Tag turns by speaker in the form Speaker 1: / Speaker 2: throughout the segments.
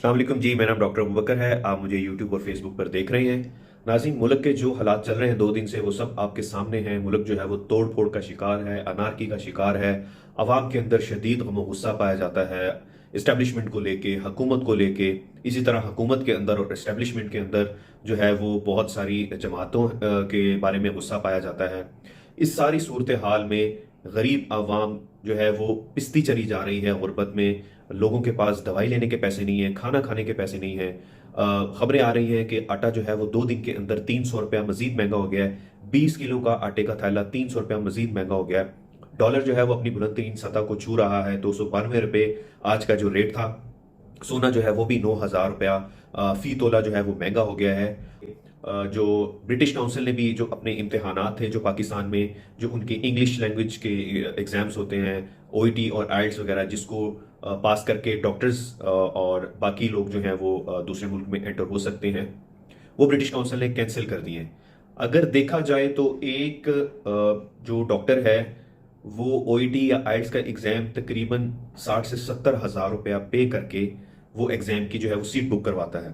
Speaker 1: अस्सलाम वालेकुम जी, मेरा नाम डॉक्टर अबू बकर है। आप मुझे यूट्यूब और फेसबुक पर देख रहे हैं। नाज़रीन, मुल्क के जो हालात चल रहे हैं 2 दिन से, वो सब आपके सामने हैं। मुल्क जो है वो तोड़ फोड़ का शिकार है, अनारकी का शिकार है। अवाम के अंदर शदीद गम गुस्सा पाया जाता है, इस्टेब्लिशमेंट को लेके, हुकूमत को लेके। इसी तरह हुकूमत के अंदर और इस्टेब्लिशमेंट के अंदर जो है वो बहुत सारी जमातों के बारे में गुस्सा पाया जाता है। इस सारी सूरत हाल में गरीब आवाम जो है वो पिसती चली जा रही है गुर्बत में। लोगों के पास दवाई लेने के पैसे नहीं है, खाना खाने के पैसे नहीं है। खबरें आ रही हैं कि आटा जो है वो 2 दिन के अंदर 300 रुपया मजीद महंगा हो गया है। 20 किलो का आटे का थैला 300 रुपया मजीद महंगा हो गया है। डॉलर जो है वो अपनी बुलंद तरीन सतह को छू रहा है। 292 रुपये आज का जो रेट था। सोना जो है वो भी 9,000 रुपया फी तोला जो है वो महंगा हो गया है। जो ब्रिटिश काउंसिल ने भी जो अपने इम्तिहानात थे जो पाकिस्तान में, जो उनकी इंग्लिश लैंग्वेज के एग्जाम्स होते हैं, ओईटी और आइल्स वगैरह, जिसको पास करके डॉक्टर्स और बाकी लोग जो हैं वो दूसरे मुल्क में एंटर हो सकते हैं, वो ब्रिटिश काउंसिल ने कैंसिल कर दिए हैं। अगर देखा जाए तो एक जो डॉक्टर है वो ओईटी या आइल्स का एग्जाम तकरीबन 60 से 70 हज़ार रुपया पे करके वो एग्जाम की जो है वो सीट बुक करवाता है।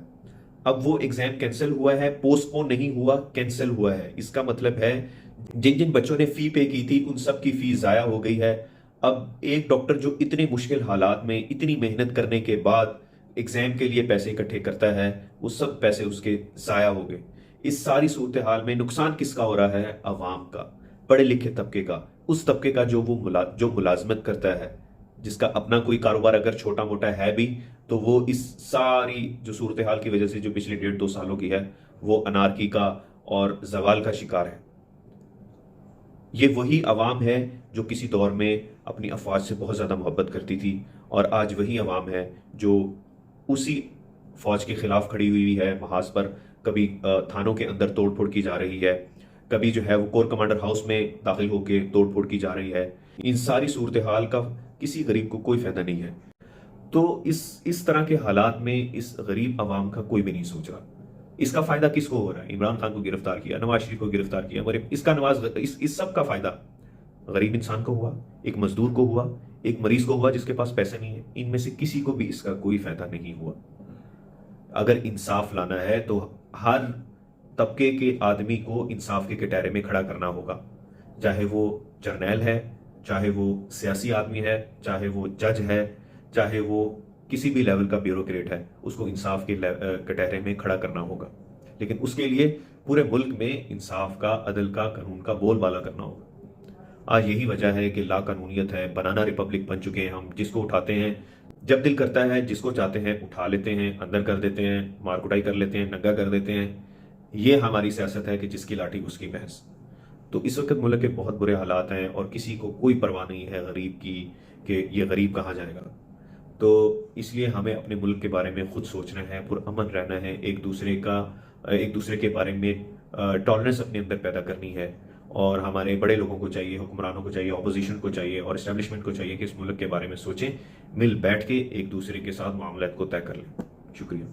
Speaker 1: अब वो एग्जाम कैंसिल हुआ है, पोस्टपोन नहीं हुआ, कैंसिल हुआ है। इसका मतलब है जिन जिन बच्चों ने फी पे की थी उन सब की फी जाया हो गई है। अब एक डॉक्टर जो इतने मुश्किल हालात में इतनी मेहनत करने के बाद एग्जाम के लिए पैसे इकट्ठे करता है, वो सब पैसे उसके जाया हो गए। इस सारी सूरत हाल में नुकसान किसका हो रहा है? अवाम का, पढ़े लिखे तबके का, उस तबके का जो मुलाजमत करता है, जिसका अपना कोई कारोबार अगर छोटा मोटा है भी, तो वो इस सारी जो सूरत हाल की वजह से जो पिछले 1.5-2 सालों की है, वो अनारकी का और जवाल का शिकार है। ये वही अवाम है जो किसी दौर में अपनी अफवाज से बहुत ज़्यादा मोहब्बत करती थी, और आज वही अवाम है जो उसी फौज के खिलाफ खड़ी हुई है। महाज पर कभी थानों के अंदर तोड़ फोड़ की जा रही है, कभी जो है वो कोर कमांडर हाउस में दाखिल होकर तोड़ फोड़ की जा रही है। इन सारी सूरत हाल का किसी गरीब को कोई फायदा नहीं है। तो इस तरह के हालात में इस गरीब आवाम का कोई भी नहीं सोच रहा। इसका फायदा किसको हो रहा है? इमरान खान को गिरफ्तार किया, नवाज शरीफ को गिरफ्तार किया, मगर इसका इस सब का फायदा गरीब इंसान को हुआ, एक मजदूर को हुआ, एक मरीज को हुआ जिसके पास पैसे नहीं है। इनमें से किसी को भी इसका कोई फायदा नहीं हुआ। अगर इंसाफ लाना है तो हर तबके के आदमी को इंसाफ के कटहरे में खड़ा करना होगा, चाहे वो जर्नैल है, चाहे वो सियासी आदमी है, चाहे वो जज है, चाहे वो किसी भी लेवल का ब्यूरोक्रेट है, उसको इंसाफ के कटहरे में खड़ा करना होगा। लेकिन उसके लिए पूरे मुल्क में इंसाफ का, अदल का, कानून का बोलबाला करना होगा। आज यही वजह है कि ला कानूनियत है, बनाना रिपब्लिक बन चुके हैं हम। जिसको उठाते हैं, जब दिल करता है जिसको चाहते हैं उठा लेते हैं, अंदर कर देते हैं, मार कुटाई कर लेते हैं, नंगा कर देते हैं। ये हमारी सियासत है कि जिसकी लाठी उसकी भैंस। तो इस वक्त मुल्क के बहुत बुरे हालात हैं और किसी को कोई परवाह नहीं है गरीब की कि ये गरीब कहाँ जाएगा। तो इसलिए हमें अपने मुल्क के बारे में खुद सोचना है, पुरअमन रहना है, एक दूसरे के बारे में टॉलरेंस अपने अंदर पैदा करनी है। और हमारे बड़े लोगों को चाहिए, हुक्मरानों को चाहिए, अपोजिशन को चाहिए और इस्टेब्लिशमेंट को चाहिए कि इस मुल्क के बारे में सोचें, मिल बैठ के एक दूसरे के साथ मामलात को तय कर लें। शुक्रिया।